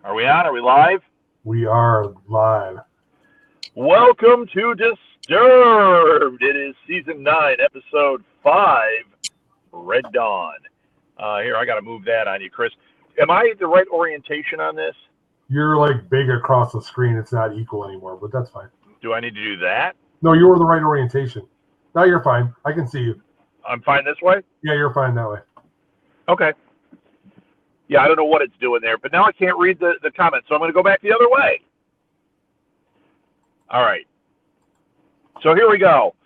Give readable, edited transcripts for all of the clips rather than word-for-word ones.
Are we on? Are we live? We are live. Welcome to Disturbed. It is season 9, episode 5, Red Dawn. Here, I got to move that on you, Chris. Am I the right orientation on this? You're like big across the screen. It's not equal anymore, but that's fine. Do I need to do that? No, you were the right orientation. Now you're fine. I can see you. I'm fine this way? Yeah, you're fine that way. Okay. Yeah, I don't know what it's doing there, but now I can't read the comments, so I'm going to go back the other way. All right. So here we go.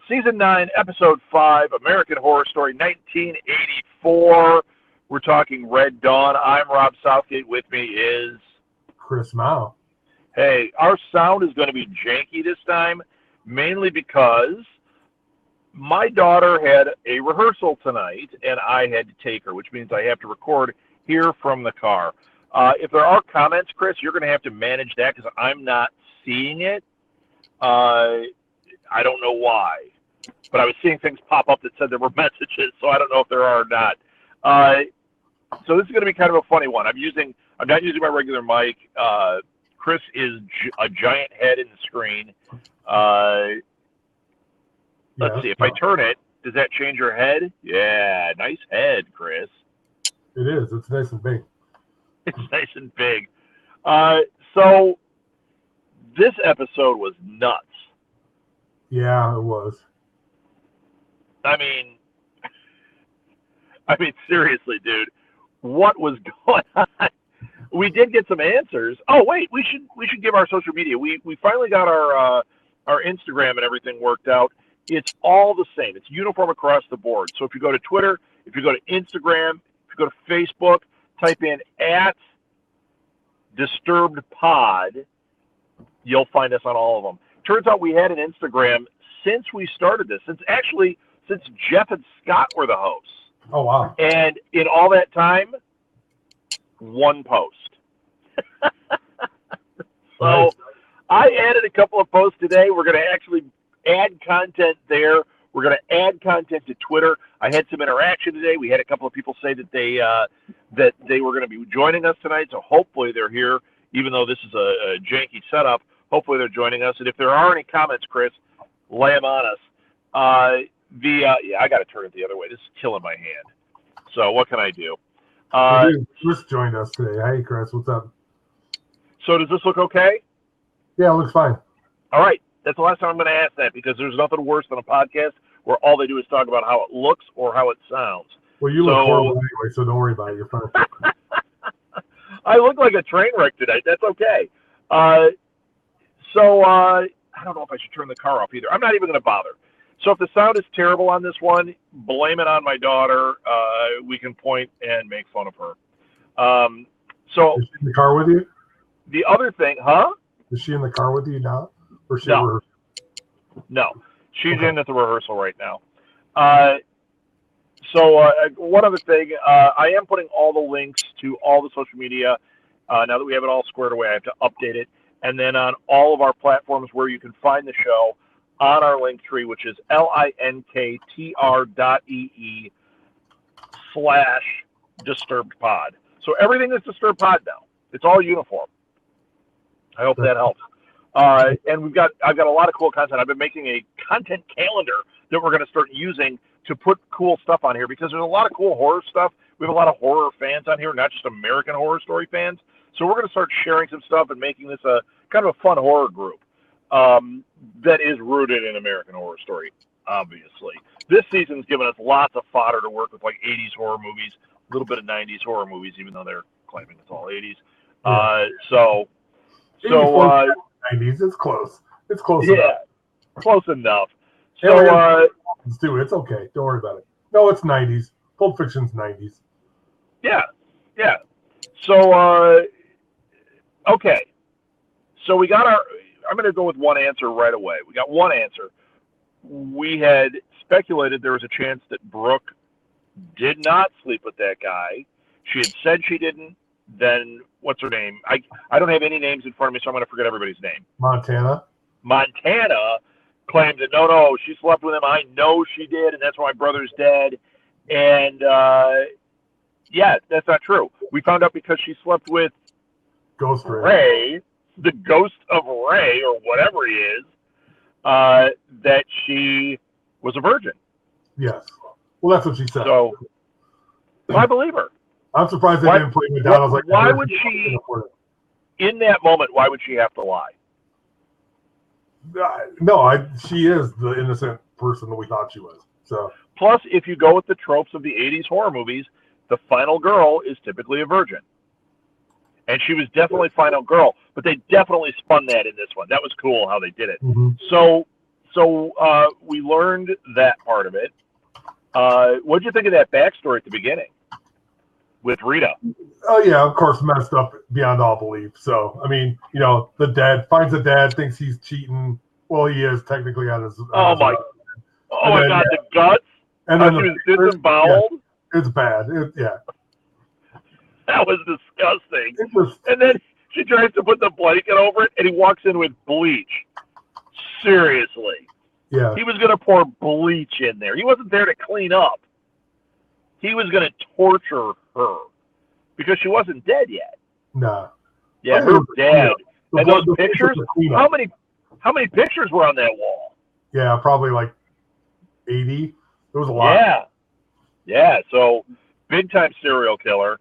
Season 9, episode 5, American Horror Story, 1984. We're talking Red Dawn. I'm Rob Southgate. With me is Chris Mao. Hey, our sound is going to be janky this time, mainly because my daughter had a rehearsal tonight, and I had to take her, which means I have to record here from the car. If there are comments, Chris, you're going to have to manage that because I'm not seeing it. I don't know why, but I was seeing things pop up that said there were messages, so I don't know if there are or not. So this is going to be kind of a funny one. I'm not using my regular mic. Chris is a giant head in the screen. Let's see. If I turn it, does that change your head? Yeah, nice head, Chris. It is. It's nice and big. It's nice and big. So this episode was nuts. Yeah, it was. I mean, seriously, dude, what was going on? We did get some answers. Oh, wait, we should give our social media. We finally got our Instagram and everything worked out. It's all the same. It's uniform across the board. So if you go to Twitter, if you go to Instagram, if you go to Facebook, type in @DisturbedPod, you'll find us on all of them. Turns out we had an Instagram since we started this, since Jeff and Scott were the hosts. Oh, wow. And in all that time, one post. So Nice. I added a couple of posts today. We're going to actually add content there. We're going to add content to Twitter. I had some interaction today. We had a couple of people say that they were going to be joining us tonight, so hopefully they're here, even though this is a janky setup. Hopefully they're joining us. And if there are any comments, Chris, lay them on us. I got to turn it the other way. This is killing my hand. So what can I do? Chris joined us today. Hey, Chris, what's up? So does this look okay? Yeah, it looks fine. All right. That's the last time I'm going to ask that because there's nothing worse than a podcast where all they do is talk about how it looks or how it sounds. Well, you look horrible anyway, so don't worry about it. You're fine. I look like a train wreck tonight. That's okay. I don't know if I should turn the car off either. I'm not even going to bother. So if the sound is terrible on this one, blame it on my daughter. We can point and make fun of her. So is she in the car with you? The other thing, huh? Is she in the car with you now? Or she No. No. She's Okay. in at the rehearsal right now. One other thing, I am putting all the links to all the social media. Now that we have it all squared away, I have to update it. And then on all of our platforms where you can find the show on our link tree, which is linktr.ee/DisturbedPod. So everything is Disturbed Pod now. It's all uniform. I hope that helps. And I've got a lot of cool content. I've been making a content calendar that we're going to start using to put cool stuff on here because there's a lot of cool horror stuff. We have a lot of horror fans on here, not just American Horror Story fans. So we're going to start sharing some stuff and making this a kind of a fun horror group that is rooted in American Horror Story, obviously. This season's given us lots of fodder to work with, like 80s horror movies, a little bit of 90s horror movies, even though they're claiming it's all 80s. Yeah. 90s. It's close. It's close enough. Yeah, close enough. Let's do it. It's okay. Don't worry about it. No, it's 90s. Pulp Fiction's 90s. Yeah. So, okay. So we got I'm going to go with one answer right away. We got one answer. We had speculated there was a chance that Brooke did not sleep with that guy. She had said she didn't. Then what's her name? I don't have any names in front of me, so I'm going to forget everybody's name. Montana claimed that no, she slept with him. I know she did, and that's why my brother's dead. And yeah, that's not true. We found out because she slept with Ghost Ray. Ray, the ghost of Ray, or whatever he is, that she was a virgin. Yes. Well, that's what she said. So, I believe her. I'm surprised they didn't play me down. I was like, why would she, in that moment, why would she have to lie? No, she is the innocent person that we thought she was. So. Plus, if you go with the tropes of the 80s horror movies, the final girl is typically a virgin. And she was definitely final girl, but they definitely spun that in this one. That was cool how they did it. Mm-hmm. So we learned that part of it. What did you think of that backstory at the beginning with Rita? Oh, yeah, of course, messed up beyond all belief. So, I mean, the dad finds the dad, thinks he's cheating. Well, he is technically on his. Oh, my God, the guts. And then she was disemboweled. Yeah, it's bad. That was disgusting. And then she tries to put the blanket over it, and he walks in with bleach. Seriously. Yeah. He was going to pour bleach in there. He wasn't there to clean up. He was going to torture her because she wasn't dead yet. Nah. Yeah, her dad. And those pictures, how many pictures were on that wall? Yeah, probably like 80. There was a lot. Yeah. So big time serial killer.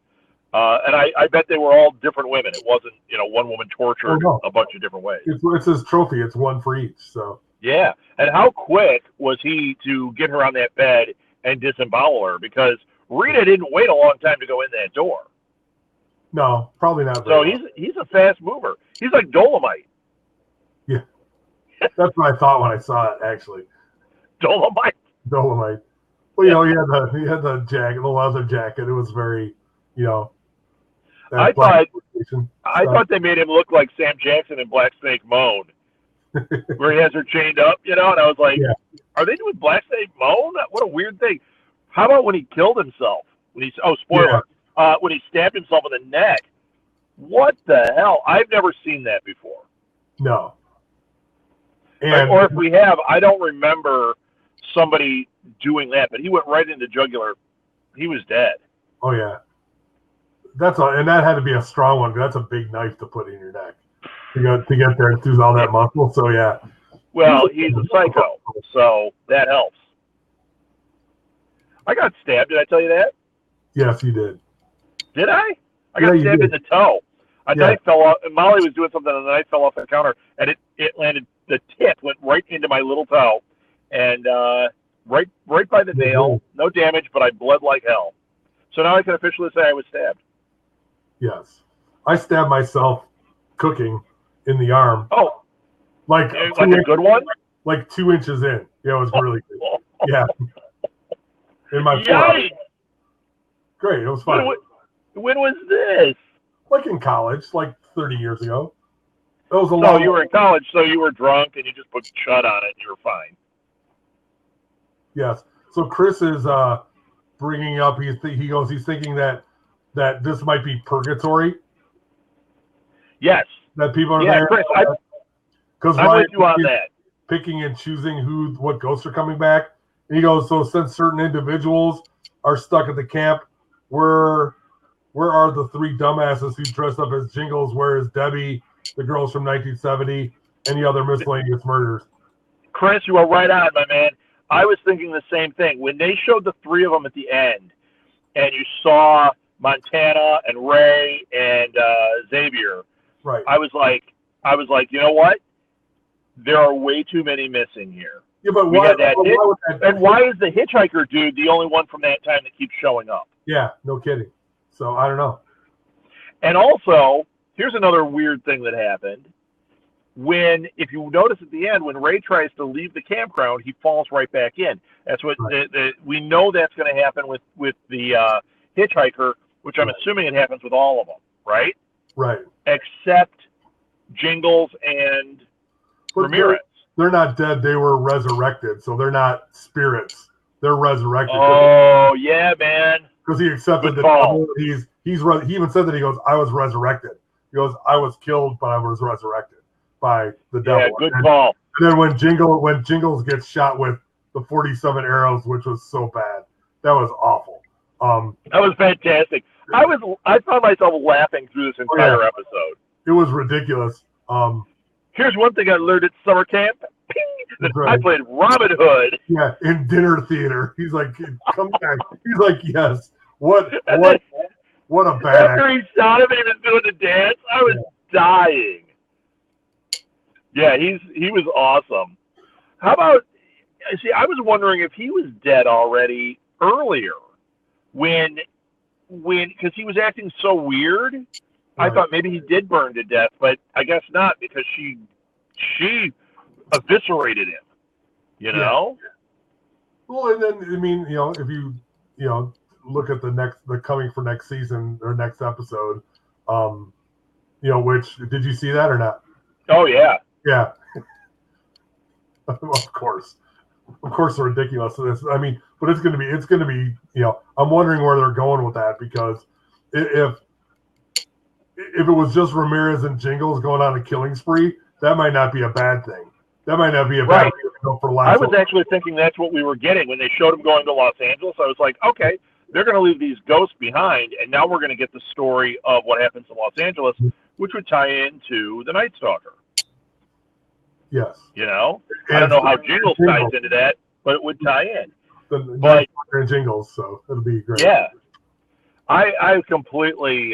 And I bet they were all different women. It wasn't, one woman tortured a bunch of different ways. It's his trophy. It's one for each. So. Yeah. And how quick was he to get her on that bed and disembowel her? Because Rita didn't wait a long time to go in that door. No, probably not. So he's a fast mover. He's like Dolomite. Yeah. That's what I thought when I saw it, actually. Dolomite. Well, he had the jacket, the leather jacket. It was very, I thought they made him look like Sam Jackson in Black Snake Moan, where he has her chained up, and I was like, Are they doing Black Snake Moan? What a weird thing. How about when he killed himself? Spoiler. Yeah. When he stabbed himself in the neck. What the hell? I've never seen that before. No. Or if we have, I don't remember somebody doing that, but he went right into jugular. He was dead. Oh, yeah. And that had to be a strong one. That's a big knife to put in your neck to get there through all that muscle. So, yeah. Well, he's a psycho, so that helps. I got stabbed. Did I tell you that? Yes, you did. Did I? I got stabbed in the toe. A knife fell off. And Molly was doing something, and the knife fell off the counter, and it landed. The tip went right into my little toe, and right by the nail. No damage, but I bled like hell. So now I can officially say I was stabbed. Yes, I stabbed myself cooking in the arm. Oh, like a good one? Like 2 inches in. Yeah, it was really good. Yeah. In my Yikes! Great, it was fun. When was this? Like in college, like 30 years ago. That was a lot. So you were in college, so you were drunk and you just put chud on it and you were fine. Yes. So Chris is bringing up. He's thinking that this might be purgatory. Yes. That people are there. Chris, I'm with you on that. Picking and choosing what ghosts are coming back. And he goes, so since certain individuals are stuck at the camp, where are the 3 dumbasses who dressed up as Jingles? Where is Debbie, the girls from 1970, any other miscellaneous murders? Chris, you are right on, my man. I was thinking the same thing. When they showed the 3 of them at the end, and you saw Montana and Ray and Xavier, right? I was like, you know what? There are way too many missing here. Yeah, but why? Why is the hitchhiker dude the only one from that time that keeps showing up? Yeah, no kidding. So I don't know. And also, here's another weird thing that happened. If you notice at the end, when Ray tries to leave the campground, he falls right back in. That's what we know that's going to happen with the hitchhiker, which I'm assuming it happens with all of them, right? Right. Except Jingles and Ramirez. They're not dead. They were resurrected, so they're not spirits. They're resurrected. Oh yeah, man. Because he accepted the devil. He even said that he goes, I was resurrected. He goes, I was killed, but I was resurrected by the devil. Yeah, good call. And then when Jingles gets shot with the 47 arrows, which was so bad, that was awful. That was fantastic. I found myself laughing through this entire episode. it was ridiculous. Here's one thing I learned at summer camp. Ping! That Right. I played Robin Hood. Yeah, in dinner theater. He's like, come back. He's like, yes. What a badass. After he shot him and he was doing the dance, I was dying. Yeah, he was awesome. How about, see, I was wondering if he was dead already earlier when, because he was acting so weird. I thought maybe he did burn to death, but I guess not, because she eviscerated him, you know? Well, and then, I mean, if you look at the coming for next season or next episode, which, did you see that or not? Oh, yeah. Yeah. Of course, they're ridiculous. I mean, but it's going to be, I'm wondering where they're going with that, because if it was just Ramirez and Jingles going on a killing spree, that might not be a bad thing. That might not be a bad thing to go for last. I was actually thinking that's what we were getting when they showed him going to Los Angeles. I was like, okay, they're going to leave these ghosts behind, and now we're going to get the story of what happens in Los Angeles, which would tie into the Night Stalker. Yes. I don't know how Jingles ties into that, but it would tie in. But Jingles, so it'll be great. Yeah. I completely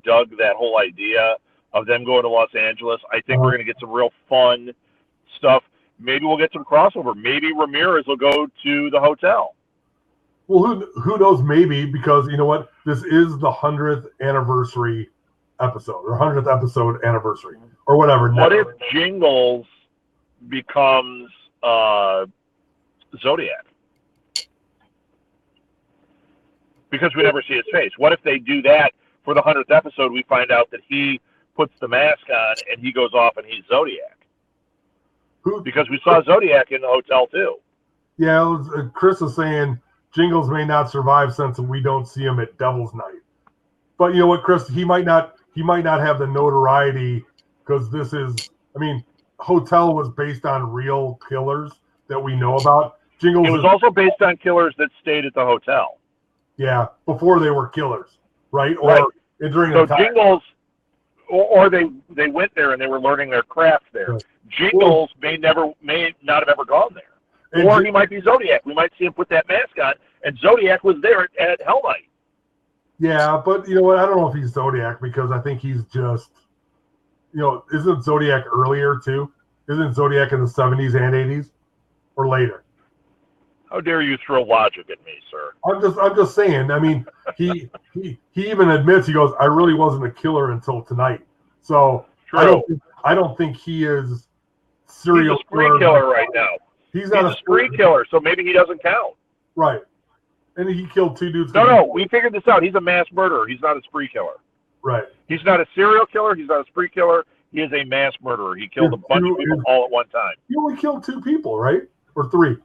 dug that whole idea of them going to Los Angeles. I think we're going to get some real fun stuff. Maybe we'll get some crossover. Maybe Ramirez will go to the hotel. Well, who knows? Maybe, because you know what? This is the 100th anniversary episode, or 100th episode anniversary, or whatever. What if Jingles becomes Zodiac? Because we never see his face. What if they do that for the 100th episode? We find out that he puts the mask on and he goes off and he's Zodiac. Because we saw Zodiac in the hotel too. Yeah, Chris is saying Jingles may not survive since we don't see him at Devil's Night. But you know what, Chris? He might not have the notoriety, because this is, I mean, Hotel was based on real killers that we know about. Jingles. It was also based on killers that stayed at the hotel. Yeah, before they were killers, right? Right. Or during so the time. Jingles, or they went there and they were learning their craft there. Right. Jingles may not have ever gone there, or he might be Zodiac. We might see him put that mask on, and Zodiac was there at Hell Night. Yeah, but you know what? I don't know if he's Zodiac, because I think he's just, isn't Zodiac earlier too? Isn't Zodiac in the 70s and 80s, or later? How dare you throw logic at me, sir? I'm just saying. I mean, he even admits, he goes, I really wasn't a killer until tonight. So true. I don't think he is serial. He's a spree killer right now. He's not a spree killer, so maybe he doesn't count. Right. And he killed 2 dudes. No, we figured this out. He's a mass murderer. He's not a spree killer. Right. He's not a serial killer. He's not a spree killer. He is a mass murderer. He killed a bunch of people all at one time. He only killed 2 people, right? Or 3?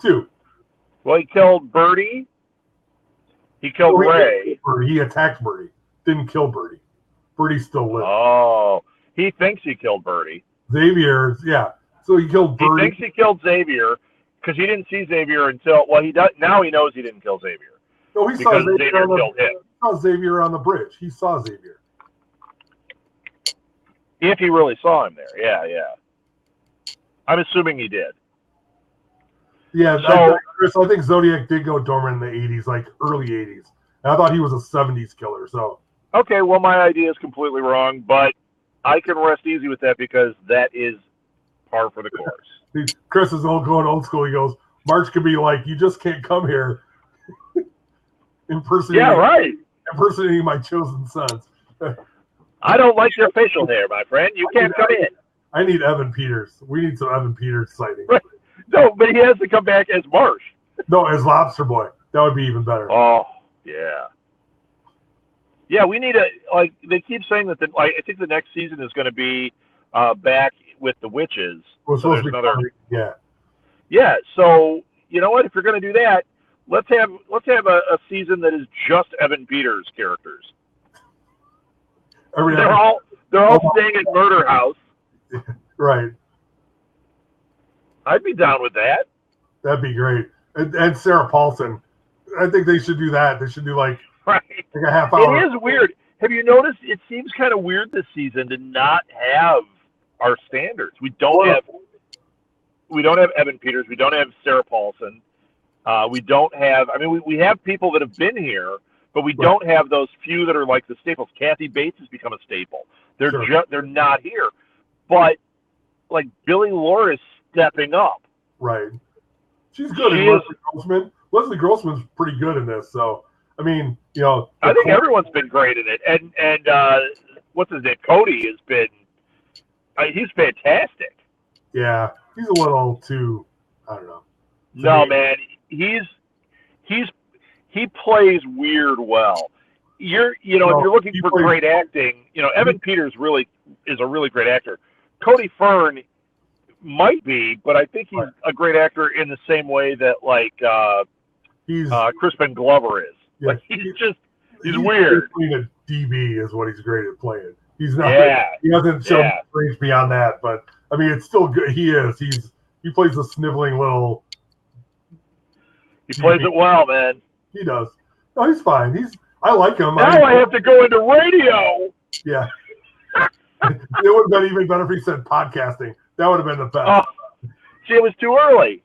2. Well, he killed Birdie. He killed Ray. He attacked Birdie. Didn't kill Birdie. Birdie still lives. Oh, he thinks he killed Birdie. Xavier, yeah. So he killed Birdie. He thinks he killed Xavier because he didn't see Xavier until, well, he does now. He knows he didn't kill Xavier. No, he saw Xavier killed him. He saw Xavier on the bridge. He saw Xavier. If he really saw him there, yeah. I'm assuming he did. Yeah, so Chris, I think Zodiac did go dormant in the 80s, like early 80s. And I thought he was a 70s killer. So okay, well, my idea is completely wrong, but I can rest easy with that because that is par for the course. Chris is going old school. He goes, March could be like, you just can't come here impersonating my chosen sons. I don't like your facial hair, my friend. You can't come in. I need Evan Peters. We need some Evan Peters sighting. Right. No, but he has to come back as Marsh. No, as Lobster Boy. That would be even better. Oh, yeah. Yeah, we need they keep saying that, I think the next season is going to be back with the witches. We're supposed to be Yeah, so, you know what? If you're going to do that, let's have a season that is just Evan Peters characters. They're all staying at Murder House. Right. I'd be down with that. That'd be great. And Sarah Paulson. I think they should do that. They should do like a half hour. It is weird. have you noticed it seems kind of weird this season to not have our standards? We don't have Evan Peters. We don't have Sarah Paulson. We don't have. I mean, we have people that have been here, but we don't have those few that are like the staples. Kathy Bates has become a staple. They're not here, but like Billy Lore is stepping up. Right. She's good. Leslie Grossman. Leslie Grossman's pretty good in this. So I mean, I think everyone's been great in it, and what's his name? Cody has been. He's fantastic. Yeah, he's a little too. I don't know. No, man, he plays weird well. If you're looking for great acting, Evan Peters really is a really great actor. Cody Fern might be, but I think he's a great actor in the same way that Crispin Glover is. Yeah, like he's weird. Playing a DB is what he's great at playing. He's not. Yeah. He hasn't shown range beyond that, but I mean, it's still good. He is. He plays a sniveling little. He plays it well, man. He does. No, he's fine. I like him. Now I have to go into radio. Yeah. It would have been even better if he said podcasting. That would have been the best. Oh, see, it was too early.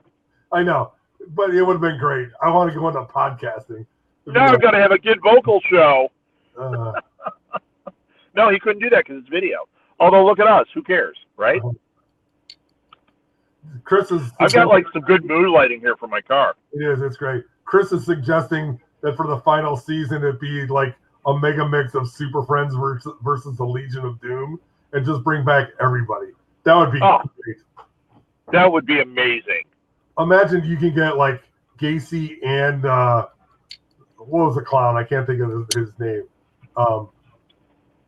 I know, but it would have been great. I want to go into podcasting. Now I've got to have a good vocal show. No, he couldn't do that because it's video. Although, look at us. Who cares, right? I've got like some good mood lighting here for my car. It is. It's great. Chris is suggesting that for the final season, it be like a mega mix of Super Friends versus the Legion of Doom, and just bring back everybody. That would be great. That would be amazing. Imagine you can get like Gacy and what was the clown? I can't think of his name.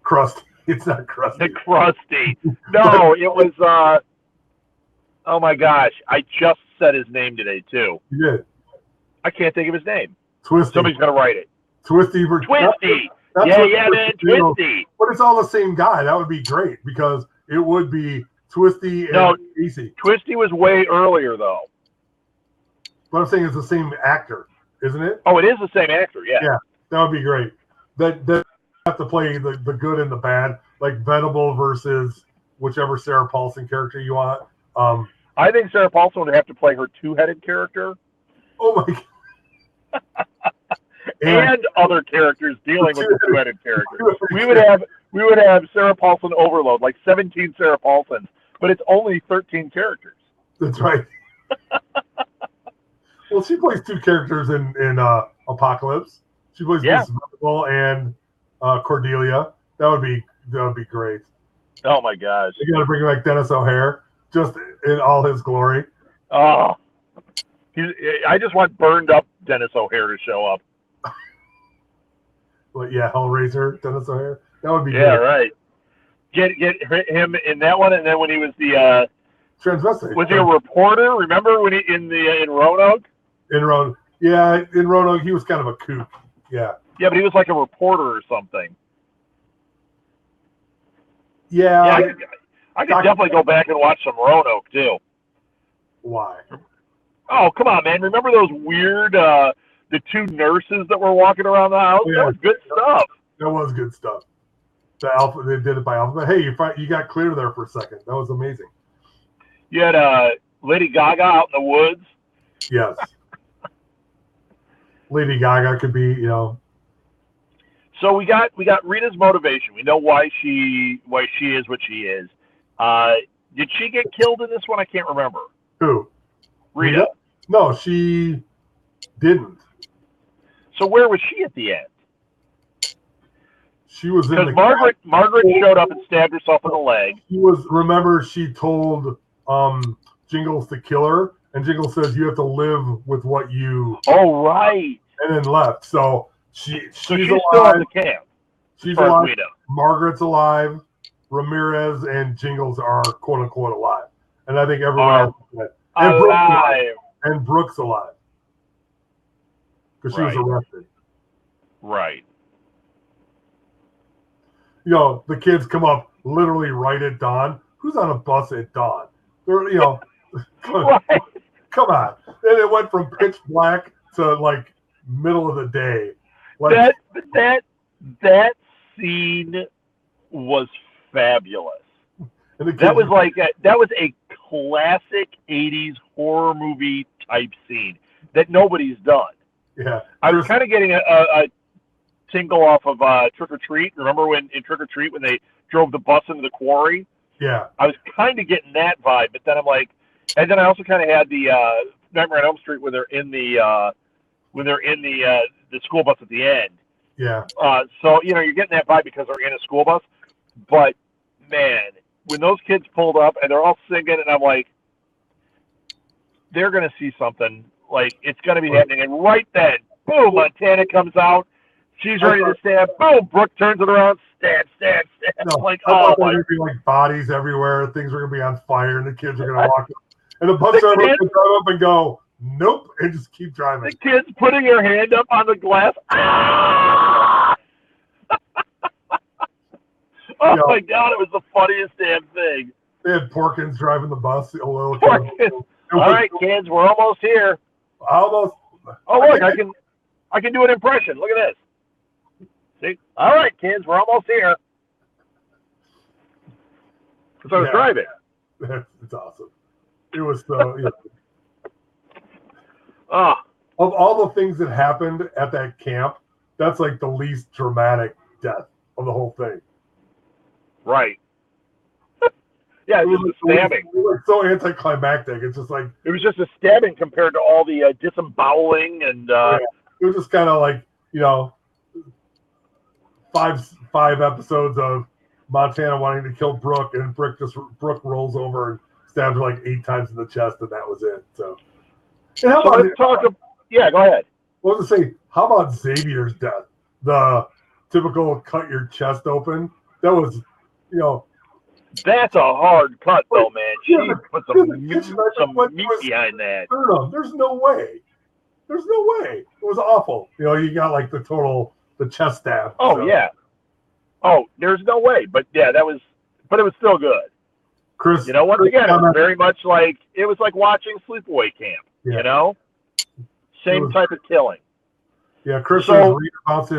Krusty. It's not Krusty. Krusty. No, it was. Oh my gosh! I just said his name today too. You did. I can't think of his name. Twisty. Somebody's gonna write it. Twisty. Twisty. Yeah, man, Twisty. But it's all the same guy. That would be great because it would be Twisty and Casey. Twisty was way earlier though. But I'm saying it's the same actor, isn't it? Oh, it is the same actor. Yeah. Yeah, that would be great. That have to play the good and the bad, like Venable versus whichever Sarah Paulson character you want. I think Sarah Paulson would have to play her two-headed character. Oh my God. and other characters dealing with the two-headed characters. We would have Sarah Paulson overload, like 17 Sarah Paulsons, but it's only 13 characters. That's right. Well, she plays two characters in Apocalypse. She plays Miss Venable and Cordelia. That would be great. Oh my gosh! You got to bring back Dennis O'Hare, just in all his glory. Oh, I just want burned up Dennis O'Hare to show up. Well, yeah, Hellraiser, Dennis O'Hare. That would be great. Right. Get him in that one, and then when he was the transvestite. Was he a reporter? Remember when he in Roanoke? In Roanoke, he was kind of a kook. Yeah. Yeah, but he was like a reporter or something. Yeah. I could definitely go back and watch some Roanoke too. Why? Oh, come on, man! Remember those weird the two nurses that were walking around the house? Yeah. That was good stuff. That was good stuff. They did it by alphabet. Hey, you got clear there for a second. That was amazing. You had Lady Gaga out in the woods. Yes. Lady Gaga could be, So we got Rita's motivation. We know why she is what she is. Did she get killed in this one? I can't remember. Who? Rita? No, she didn't. So where was she at the end? She was in the Margaret showed up and stabbed herself in the leg. Remember, she told Jingles to kill her, and Jingles says you have to live with what you. Oh right. And then left. So she's alive. Still at the camp. She's alive. Margaret's alive. Ramirez and Jingles are quote unquote alive, and I think everyone else is dead. And Brooke's alive because she was arrested. Right. The kids come up literally right at dawn. Who's on a bus at dawn? They're, come on. And it went from pitch black to like middle of the day. Like that scene was fabulous. And the That kids was that was a classic '80s horror movie type scene that nobody's done. yeah. I was kind of getting a tingle off of Trick or Treat. Remember when in Trick or Treat when they drove the bus into the quarry? Yeah. I was kind of getting that vibe, but then I'm like, and then I also kind of had the Nightmare on Elm Street when they're in the school bus at the end. Yeah. So you're getting that vibe because they're in a school bus. But man, when those kids pulled up and they're all singing, and I'm like, they're gonna see something. Like it's gonna be happening, and right then, boom, Montana comes out. She's ready to stab. Boom, Brooke turns it around. Stab, stab, stab. No, Like, I oh thought there my. were gonna be like bodies everywhere. Things were gonna be on fire, and the kids are gonna walk up. And the bus driver would drive up and go, "Nope," and just keep driving. The kid's putting her hand up on the glass. Ah! My God, it was the funniest damn thing. They had Porkins driving the bus. Porkins. All right, kids, we're almost here. Almost. Oh, look, I can do an impression. Look at this. See? All right, kids, we're almost here. Because I was driving. It's awesome. It was so. Oh. Of all the things that happened at that camp, that's like the least dramatic death of the whole thing. Right. Yeah, it was just a stabbing. It was so anticlimactic. It's just like it was just a stabbing compared to all the disemboweling and. It was just kind of like five episodes of Montana wanting to kill Brooke, and Brooke rolls over and stabs her like 8 times in the chest, and that was it. So, and how about let's talk about? Yeah, go ahead. What was I say? How about Xavier's death? The typical cut your chest open. That was, That's a hard cut, though, man. She put some meat behind that. There's no way. There's no way. It was awful. You got like the chest stab. Oh, yeah. Oh, there's no way. But yeah, but it was still good. Chris, once again, it was very much like, it was like watching Sleepaway Camp, Same type of killing. Yeah, Chris bounced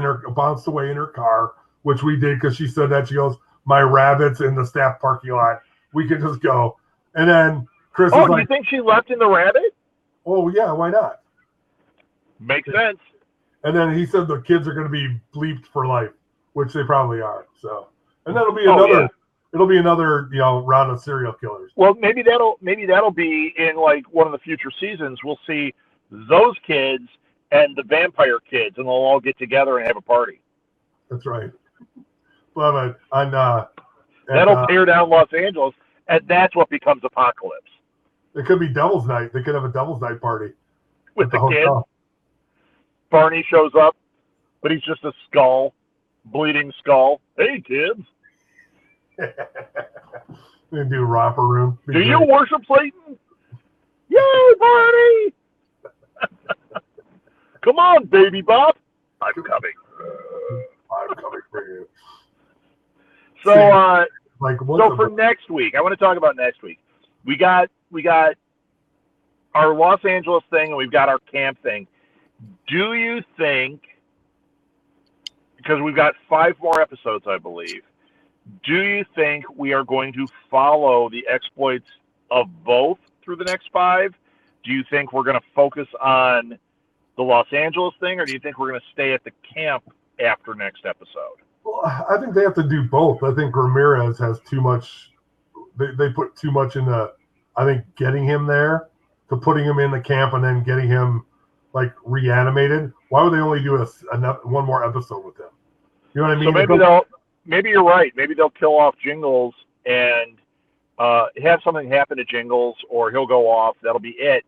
away in her car, which we did because she said that. She goes, "My rabbit's in the staff parking lot. We can just go." And then Chris do you think she left in the rabbit? Oh, yeah, why not? Makes sense. And then he said the kids are going to be bleeped for life, which they probably are. So, and that'll be it'll be another round of serial killers. Well, maybe that'll be in like one of the future seasons. We'll see those kids and the vampire kids, and they'll all get together and have a party. That's right. But that'll tear down Los Angeles, and that's what becomes Apocalypse. It could be Devil's Night. They could have a Devil's Night party with the kids. Barney shows up, but he's just a skull, bleeding skull. Hey, kids. They do romper room. Do you worship Satan? Yay, Barney! Come on, baby Bob. I'm coming. I'm coming for you. So, so for next week, I want to talk about next week. We got our Los Angeles thing, and we've got our camp thing. Do you think, because we've got 5 more episodes, I believe, do you think we are going to follow the exploits of both through the next 5? Do you think we're going to focus on the Los Angeles thing, or do you think we're going to stay at the camp after next episode? Well, I think they have to do both. I think Ramirez has too much. They put too much into, I think, getting him there to putting him in the camp and then getting him like reanimated. Why would they only do one more episode with him? You know what I mean? So maybe you're right. Maybe they'll kill off Jingles and have something happen to Jingles, or he'll go off. That'll be it.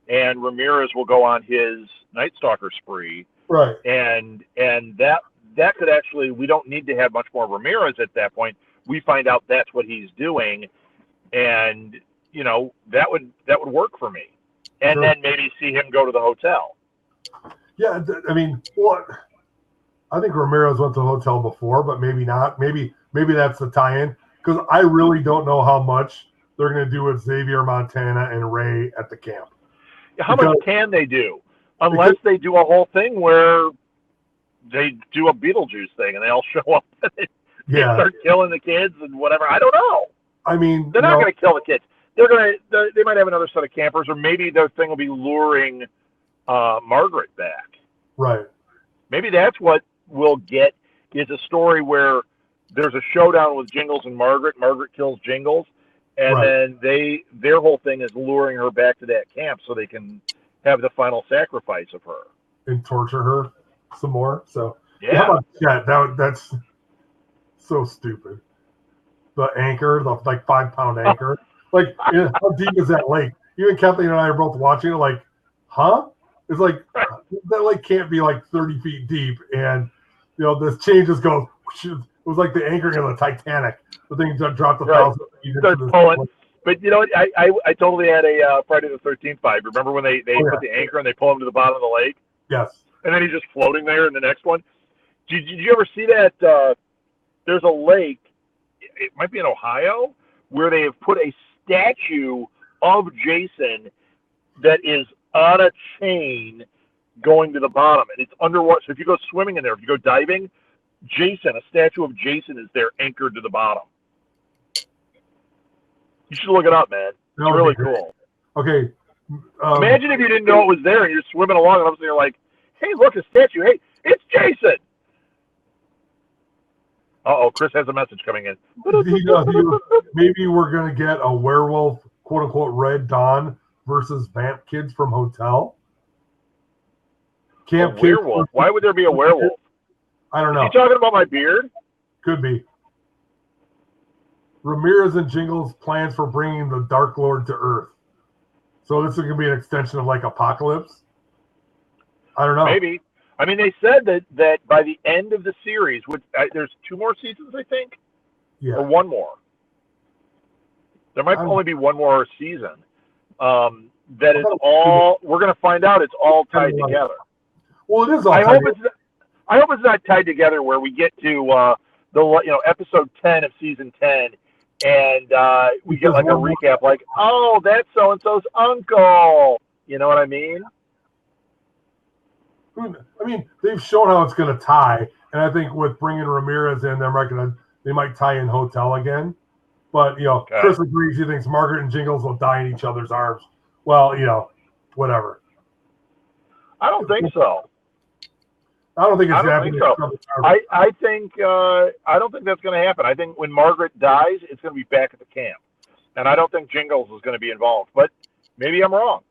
And Ramirez will go on his Night Stalker spree. Right. And that could actually, we don't need to have much more Ramirez at that point. We find out that's what he's doing, and that would work for me. And then maybe see him go to the hotel. Yeah, I mean, I think Ramirez went to the hotel before, but maybe not. Maybe that's the tie-in, because I really don't know how much they're going to do with Xavier, Montana, and Ray at the camp. How much can they do? Unless they do a whole thing where they do a Beetlejuice thing and they all show up and they Yeah. start killing the kids and whatever. I don't know. I mean, They're not going to kill the kids. They might have another set of campers, or maybe their thing will be luring Margaret back. right. Maybe that's what we'll get, is a story where there's a showdown with Jingles and Margaret. Margaret kills Jingles, and Right. then their whole thing is luring her back to that camp so they can have the final sacrifice of her. And torture her some more. So Yeah. That's so stupid. The anchor, the like 5-pound anchor. Like, how deep is that lake? Even Kathleen and I are both watching it like, huh? It's like, that lake can't be like 30 feet deep. And, this chain just goes, it was like the anchoring of the Titanic. The thing just dropped 1,000 feet. Starts pulling. But you know what? I totally had a Friday the 13th vibe. Remember when they put the anchor and they pull him to the bottom of the lake? Yes. And then he's just floating there in the next one. Did you ever see that? There's a lake, it might be in Ohio, where they have put a statue of Jason that is on a chain going to the bottom. And it's underwater. So if you go swimming in there, if you go diving, a statue of Jason is there anchored to the bottom. You should look it up, man. It's really cool. Okay. Imagine if you didn't know it was there and you're swimming along and all of a sudden you're like, hey, look, a statue. Hey, it's Jason. Uh-oh, Chris has a message coming in. Maybe we're going to get a werewolf, quote-unquote, Red Dawn versus Vamp Kids from Hotel. Camp a werewolf? Why would there be a werewolf? I don't know. Is he talking about my beard? Could be. Ramirez and Jingles plans for bringing the Dark Lord to Earth. So this is going to be an extension of like Apocalypse. I don't know. Maybe. I mean, they said that by the end of the series, there's 2 more seasons, I think? Yeah. Or 1 more. There might only be 1 more season. That is all, we're going to find out it's all tied together. Well, it is all I hope it's not tied together where we get to episode 10 of season 10 and we get like a recap like, oh, that's so-and-so's uncle. You know what I mean? I mean, they've shown how it's going to tie, and I think with bringing Ramirez in, they might tie in Hotel again. But Chris agrees. He thinks Margaret and Jingles will die in each other's arms. Well, whatever. I don't think so. I don't think it's happening. I don't think that's going to happen. I think when Margaret dies, it's going to be back at the camp, and I don't think Jingles is going to be involved. But maybe I'm wrong.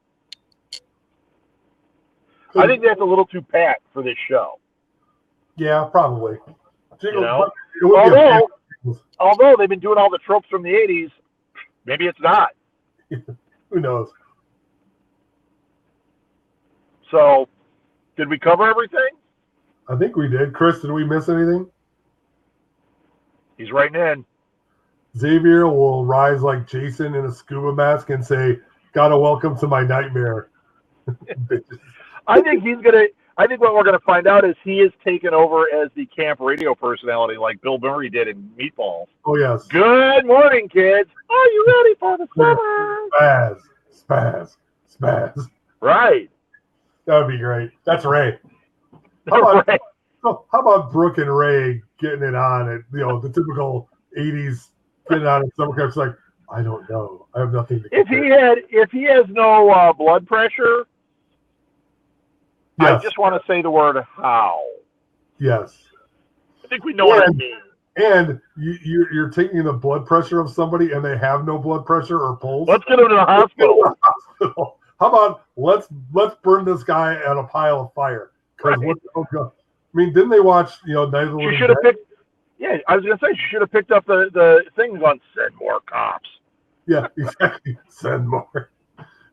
I think that's a little too packed for this show. Yeah, probably. Although they've been doing all the tropes from the 80s, maybe it's not. Who knows? So, did we cover everything? I think we did. Chris, did we miss anything? He's writing in. Xavier will rise like Jason in a scuba mask and say, "Gotta welcome to my nightmare." I think what we're gonna find out is he is taken over as the camp radio personality, like Bill Murray did in Meatballs. Oh yes. Good morning, kids. Are you ready for the summer? Spaz. Right. That would be great. That's Ray. How about Brooke and Ray getting it on at the typical 80s getting on at summer camp? It's like, I don't know. I have nothing to compare. If he has no blood pressure, yes. I just want to say the word how. Yes. I think we know what I mean. And you're taking the blood pressure of somebody and they have no blood pressure or pulse. Let's get them to the hospital. How about let's burn this guy on a pile of fire? Because didn't they watch Night of the Living Dead? Yeah, I was gonna say she should have picked up the thing and gone, send more cops. Yeah, exactly. Send more.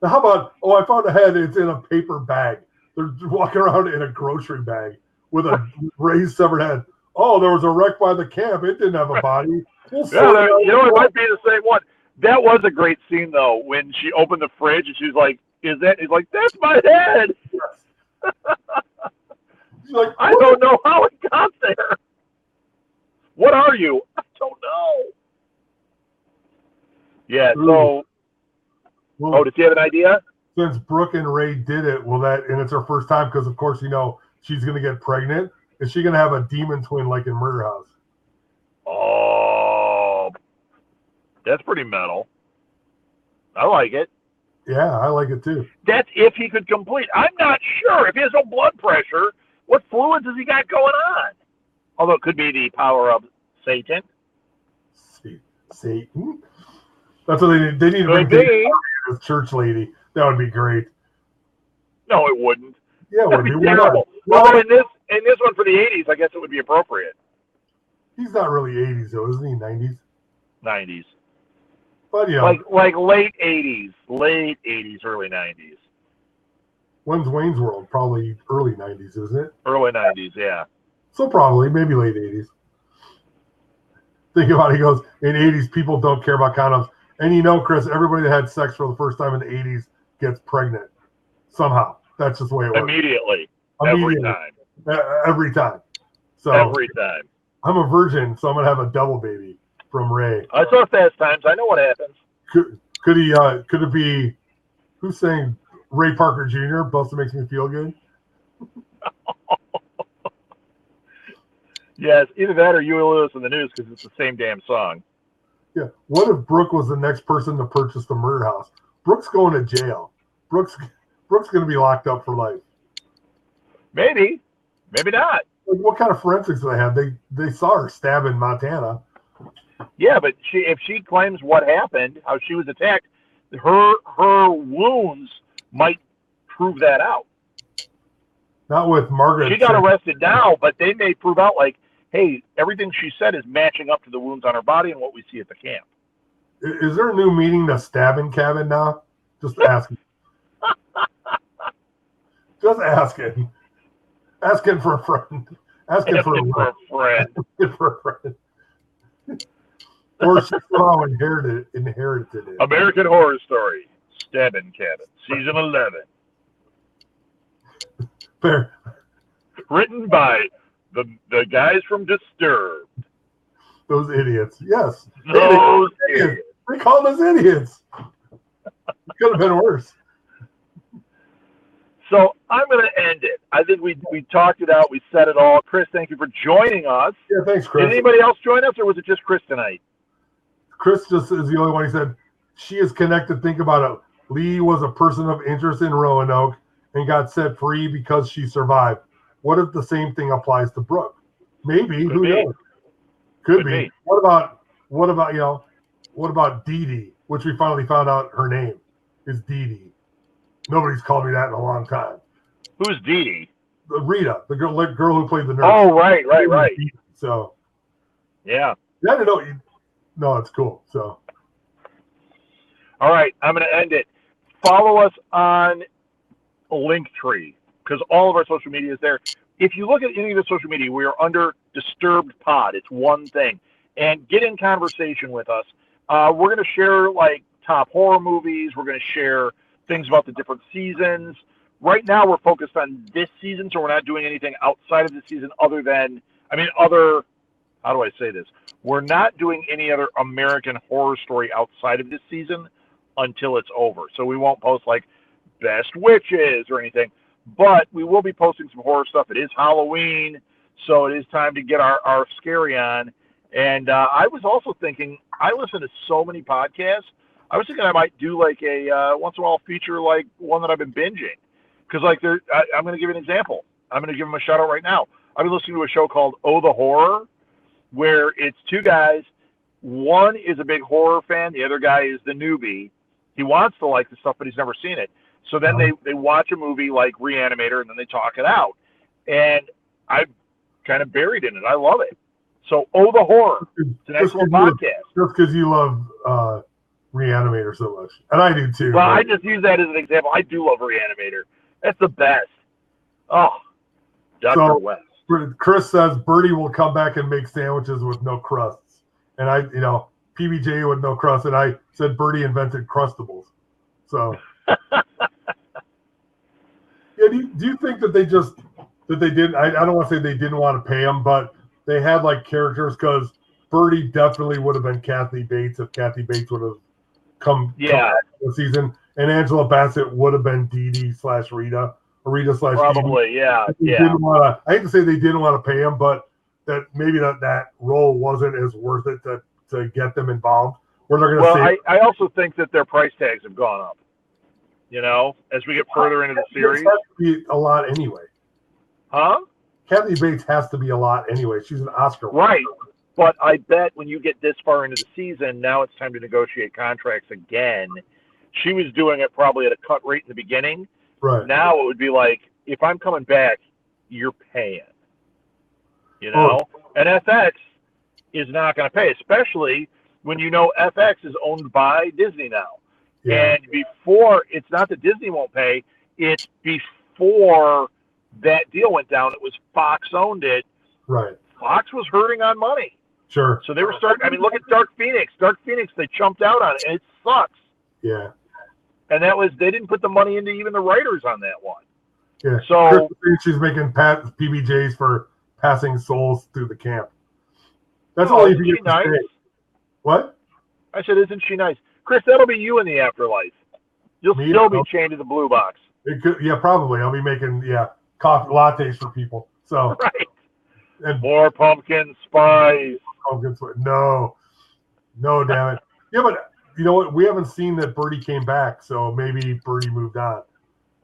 Now how about I found a head, it's in a paper bag. They're walking around in a grocery bag with a raised severed head. Oh, there was a wreck by the camp. It didn't have a body. It might be the same one. That was a great scene though, when she opened the fridge and she's like, is that? He's like, that's my head. Yes. She's like, I don't know how it got there. What are you? I don't know. Yeah. So. Well, does he have an idea? Since Brooke and Ray did it, and it's her first time because, of course, she's going to get pregnant. Is she going to have a demon twin like in Murder House? Oh, that's pretty metal. I like it. Yeah, I like it too. That's if he could complete. I'm not sure. If he has no blood pressure, what fluids has he got going on? Although it could be the power of Satan. Satan? That's what they need. They need to Could bring be. this church lady. That would be great. No, it wouldn't. Yeah, it That'd would be be. terrible. Well, in this one for the 80s, I guess it would be appropriate. He's not really 80s though, isn't he? 90s. 90s. But yeah, like late 80s, early 90s. When's Wayne's World? Probably early 90s, isn't it? Early 90s, yeah. So probably, maybe late 80s. Think about it, he goes, in 80s, people don't care about condoms. And you know, Chris, everybody that had sex for the first time in the 80s gets pregnant. Somehow. That's just the way it works. Immediately. Every time. Every time. So every time. I'm a virgin, so I'm going to have a double baby from Ray. I saw Fast Times. I know what happens. Could it be, who's saying Ray Parker Jr., Buster Makes Me Feel Good? Yes, either that or Huey Lewis in the News because it's the same damn song. Yeah. What if Brooke was the next person to purchase the Murder House? Brooke's going to jail. Brooke's going to be locked up for life. Maybe. Maybe not. Like, what kind of forensics do they have? They saw her stab in Montana. Yeah, but if she claims what happened, how she was attacked, her wounds might prove that out. Not with Margaret. She got arrested now, but they may prove out like, hey, everything she said is matching up to the wounds on her body and what we see at the camp. Is there a new meaning to stabbing cabin now? Just asking. Just asking. Asking for a friend. Asking for a friend. Asking for a friend. Or she somehow inherited it. American Horror Story, Stabbing Cabin, Season 11. Fair. Written by the guys from Disturbed. Those idiots. Yes. Those idiots. They called us idiots. It could have been worse. So I'm going to end it. I think we talked it out. We said it all. Chris, thank you for joining us. Yeah, thanks, Chris. Did anybody else join us, or was it just Chris tonight? Chris just is the only one. He said, she is connected. Think about it. Lee was a person of interest in Roanoke and got set free because she survived. What if the same thing applies to Brooke? Maybe. Who knows? Could be. What about Dee Dee, which we finally found out her name is Dee Dee. Nobody's called me that in a long time. Who's Dee Dee? Rita, the girl who played the nurse. Oh, right. So, yeah. Yeah, no, it's cool. So, all right, I'm going to end it. Follow us on Linktree because all of our social media is there. If you look at any of the social media, we are under Disturbed Pod. It's one thing. And get in conversation with us. We're going to share like top horror movies. We're going to share things about the different seasons. Right now, we're focused on this season, so we're not doing anything outside of the season how do I say this? We're not doing any other American Horror Story outside of this season until it's over. So we won't post like Best Witches or anything, but we will be posting some horror stuff. It is Halloween, so it is time to get our scary on. And I was also thinking, I listen to so many podcasts. I was thinking I might do like a once in a while feature like one that I've been binging. Because like I'm going to give an example. I'm going to give them a shout out right now. I've been listening to a show called Oh the Horror, where it's two guys. One is a big horror fan. The other guy is the newbie. He wants to like the stuff, but he's never seen it. So then they watch a movie like Reanimator, and then they talk it out. And I'm kind of buried in it. I love it. So Oh the Horror. It's an excellent podcast. Just because you love Reanimator so much. And I do too. Well, I just use that as an example. I do love Reanimator. That's the best. Oh, Dr. West. Chris says Birdie will come back and make sandwiches with no crusts. And PBJ with no crust. And I said Birdie invented Crustables. So, yeah, do you think that they didn't, I don't want to say they didn't want to pay him, but they had like characters because Birdie definitely would have been Kathy Bates if Kathy Bates would have come back the season. And Angela Bassett would have been Dee Dee / Rita, Arita / Probably, yeah. I hate to say they didn't want to pay him, but that maybe that role wasn't as worth it to get them involved. Where they're going to say, I also think that their price tags have gone up. As we get further into the series, has to be a lot anyway. Huh? Kathy Bates has to be a lot anyway. She's an Oscar winner. Right. But I bet when you get this far into the season, now it's time to negotiate contracts again. She was doing it probably at a cut rate in the beginning. Right. Now it would be like, if I'm coming back, you're paying. And FX is not going to pay, especially when FX is owned by Disney now. Yeah. And before, it's not that Disney won't pay, it's before that deal went down, it was Fox owned it. Right. Fox was hurting on money. Sure. So they were look at Dark Phoenix. Dark Phoenix, they chumped out on it, and it sucks. Yeah. And they didn't put the money into even the writers on that one. Yeah. So she's making PBJs for passing souls through the camp. That's all you can get nice? What? I said, isn't she nice? Chris, that'll be you in the afterlife. You'll still be chained to the blue box. It could, probably. I'll be making coffee lattes for people. So right. And more pumpkin spice. Pumpkin spice. No, damn it. Yeah, but you know what? We haven't seen that Birdie came back, so maybe Birdie moved on.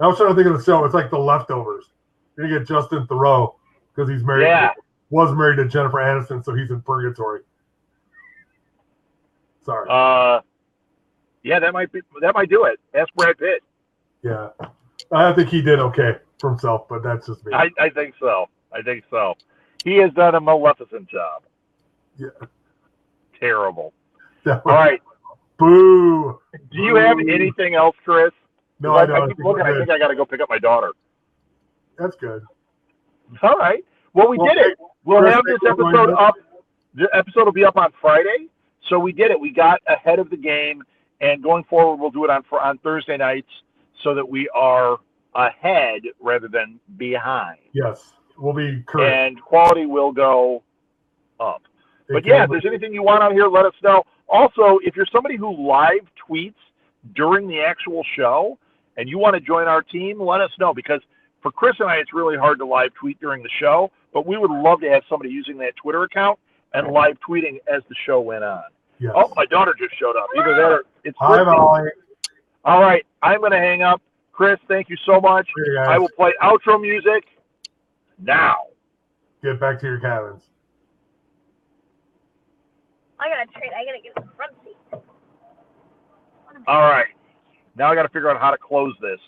I was trying to think of the show. It's like The Leftovers. You're gonna get Justin Theroux because he's married. Yeah. Was married to Jennifer Aniston, so he's in purgatory. Sorry. Yeah, that might do it. Ask Brad Pitt. Yeah, I think he did okay for himself, but that's just me. I think so. He has done a Maleficent job. Yeah. Terrible. All right. Boo. Do you have anything else, Chris? No, I don't. I think I got to go pick up my daughter. That's good. All right. Well, we did it. We'll have this episode up. The episode will be up on Friday. So we did it. We got ahead of the game, and going forward, we'll do it on Thursday nights so that we are ahead rather than behind. Yes, we'll be correct. And quality will go up. But yeah, if there's anything you want on here, let us know. Also, if you're somebody who live tweets during the actual show and you want to join our team, let us know, because for Chris and I, it's really hard to live tweet during the show, but we would love to have somebody using that Twitter account and live tweeting as the show went on. Yes. Oh, my daughter just showed up. Either that or it's Hi, Molly. All right, I'm going to hang up. Chris, thank you so much. I will play outro music now. Get back to your cabins. I gotta get the front seat. All right. Now I got to figure out how to close this.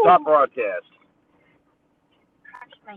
Stop broadcast.